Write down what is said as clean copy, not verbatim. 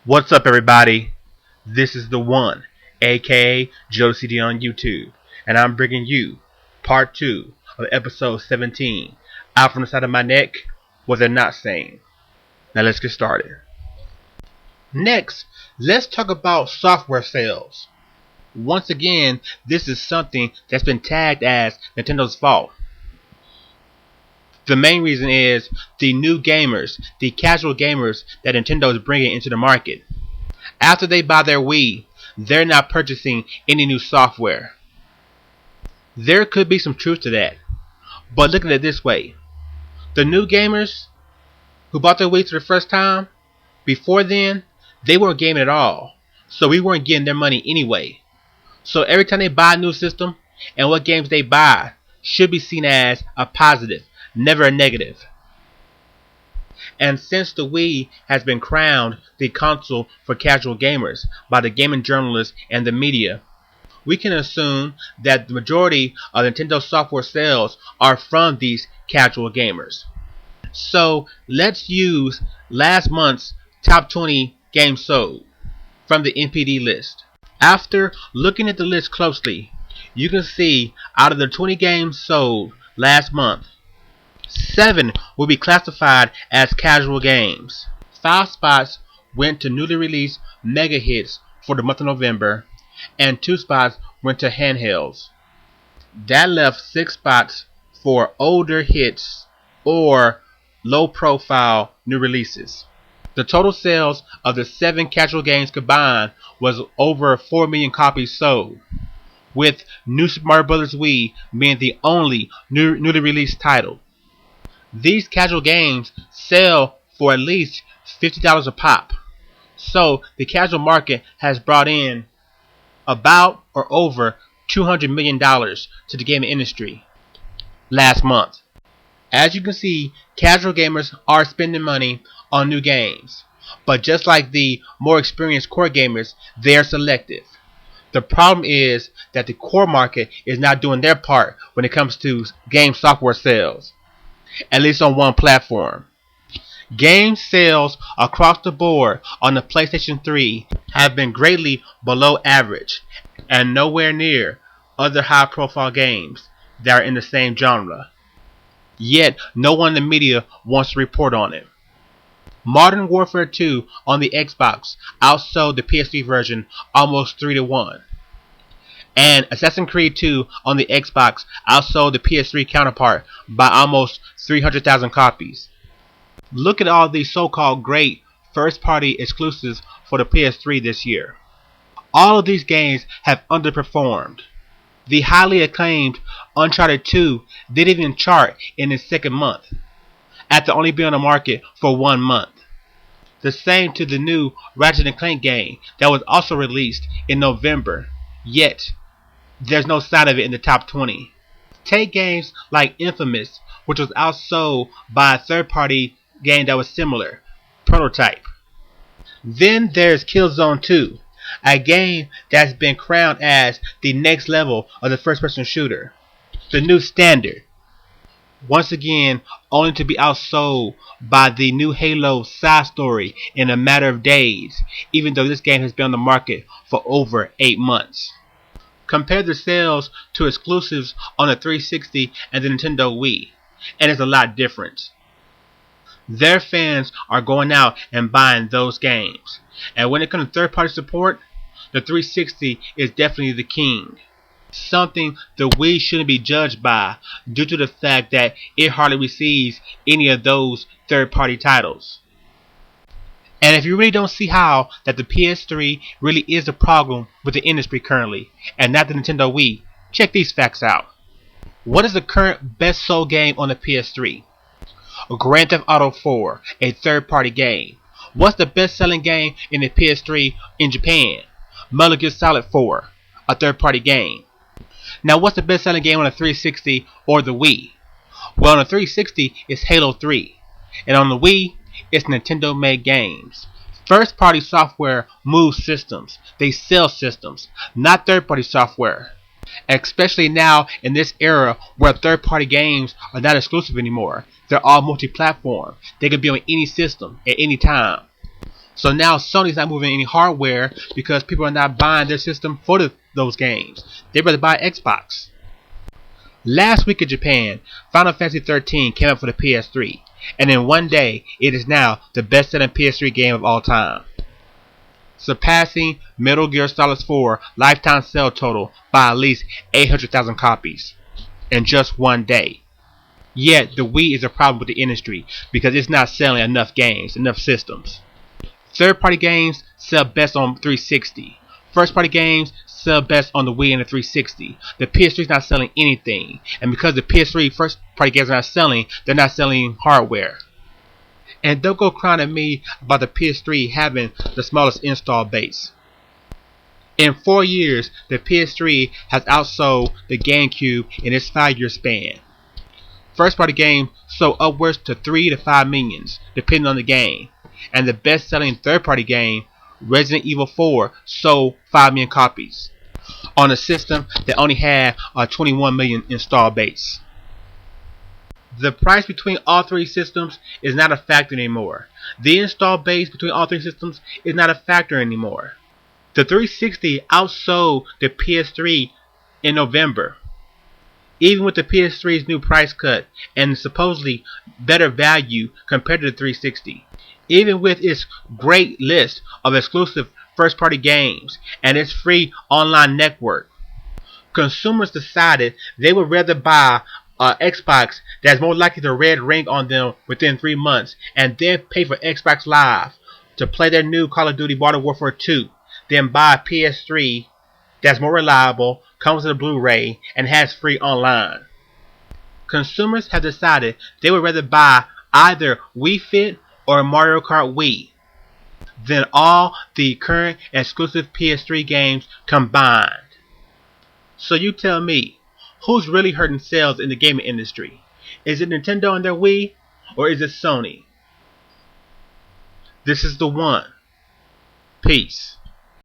What's up, everybody? This is the one, aka Jodecideion on YouTube, and I'm bringing you part 2 of episode 17. Out from the side of my neck, what they're not saying. Now let's get started. Next, let's talk about software sales. Once again, this is something that's been tagged as Nintendo's fault. The main reason is the new gamers, the casual gamers that Nintendo is bringing into the market. After they buy their Wii, they're not purchasing any new software. There could be some truth to that, but look at it this way. The new gamers who bought their Wii for the first time, before then, they weren't gaming at all, so we weren't getting their money anyway. So every time they buy a new system, and what games they buy should be seen as a positive, never a negative. And since the Wii has been crowned the console for casual gamers by the gaming journalists and the media, we can assume that the majority of Nintendo software sales are from these casual gamers. So let's use last month's top 20 games sold from the NPD list. After looking at the list closely, you can see out of the 20 games sold last month, 7 will be classified as casual games. 5 spots went to newly released mega hits for the month of November, and 2 spots went to handhelds. That left 6 spots for older hits or low profile new releases. The total sales of the 7 casual games combined was over 4 million copies sold, with New Super Mario Bros. Wii being the only newly released title. These casual games sell for at least $50 a pop. So the casual market has brought in about or over $200 million to the gaming industry last month. As you can see, casual gamers are spending money on new games. But just like the more experienced core gamers, they are selective. The problem is that the core market is not doing their part when it comes to game software sales, at least on one platform. Game sales across the board on the PlayStation 3 have been greatly below average and nowhere near other high-profile games that are in the same genre. Yet, no one in the media wants to report on it. Modern Warfare 2 on the Xbox outsold the PS3 version almost 3-1. And Assassin's Creed 2 on the Xbox outsold the PS3 counterpart by almost 300,000 copies. Look at all these so-called great first-party exclusives for the PS3 this year. All of these games have underperformed. The highly acclaimed Uncharted 2 didn't even chart in its second month, after only being on the market for 1 month. The same to the new Ratchet & Clank game that was also released in November, yet there's no sign of it in the top 20. Take games like Infamous, which was outsold by a third-party game that was similar, Prototype. Then there's Killzone 2, a game that's been crowned as the next level of the first-person shooter, the new standard. Once again, only to be outsold by the new Halo side story in a matter of days, even though this game has been on the market for over 8 months. Compare the sales to exclusives on the 360 and the Nintendo Wii, and it's a lot different. Their fans are going out and buying those games. And when it comes to third-party support, the 360 is definitely the king. Something the Wii shouldn't be judged by due to the fact that it hardly receives any of those third-party titles. And if you really don't see how that the PS3 really is the problem with the industry currently, and not the Nintendo Wii, check these facts out. What is the current best sold game on the PS3? Grand Theft Auto 4, a third-party game. What's the best-selling game in the PS3 in Japan? Metal Gear Solid 4, a third-party game. Now, what's the best-selling game on the 360 or the Wii? Well, on the 360, it's Halo 3. And on the Wii, it's Nintendo-made games. First-party software moves systems. They sell systems, not third-party software. Especially now in this era where third-party games are not exclusive anymore. They're all multi-platform. They can be on any system at any time. So now Sony's not moving any hardware because people are not buying their system for those games. They'd rather buy Xbox. Last week in Japan, Final Fantasy 13 came out for the PS3, and in one day, it is now the best-selling PS3 game of all time, surpassing Metal Gear Solid 4 lifetime sale total by at least 800,000 copies in just one day. Yet, the Wii is a problem with the industry because it's not selling enough games, enough systems. Third-party games sell best on 360. First-party games sell best on the Wii and the 360. The PS3 is not selling anything, and because the PS3 first-party games are not selling, they're not selling hardware. And don't go crying at me about the PS3 having the smallest install base. In 4 years, the PS3 has outsold the GameCube in its 5-year span. First-party games sold upwards to 3 to 5 millions, depending on the game. And the best-selling third-party game, Resident Evil 4, sold 5 million copies on a system that only had a 21 million install base. The price between all three systems is not a factor anymore. The install base between all three systems is not a factor anymore. The 360 outsold the PS3 in November. Even with the PS3's new price cut and supposedly better value compared to the 360. Even with its great list of exclusive first-party games and its free online network, consumers decided they would rather buy an Xbox that's more likely to red ring on them within 3 months and then pay for Xbox Live to play their new Call of Duty Modern Warfare 2 than buy a PS3 that's more reliable, comes with a Blu-ray, and has free online. Consumers have decided they would rather buy either Wii Fit or Mario Kart Wii than all the current exclusive PS3 games combined. So you tell me, who's really hurting sales in the gaming industry? Is it Nintendo and their Wii, or is it Sony? This is the one. Peace.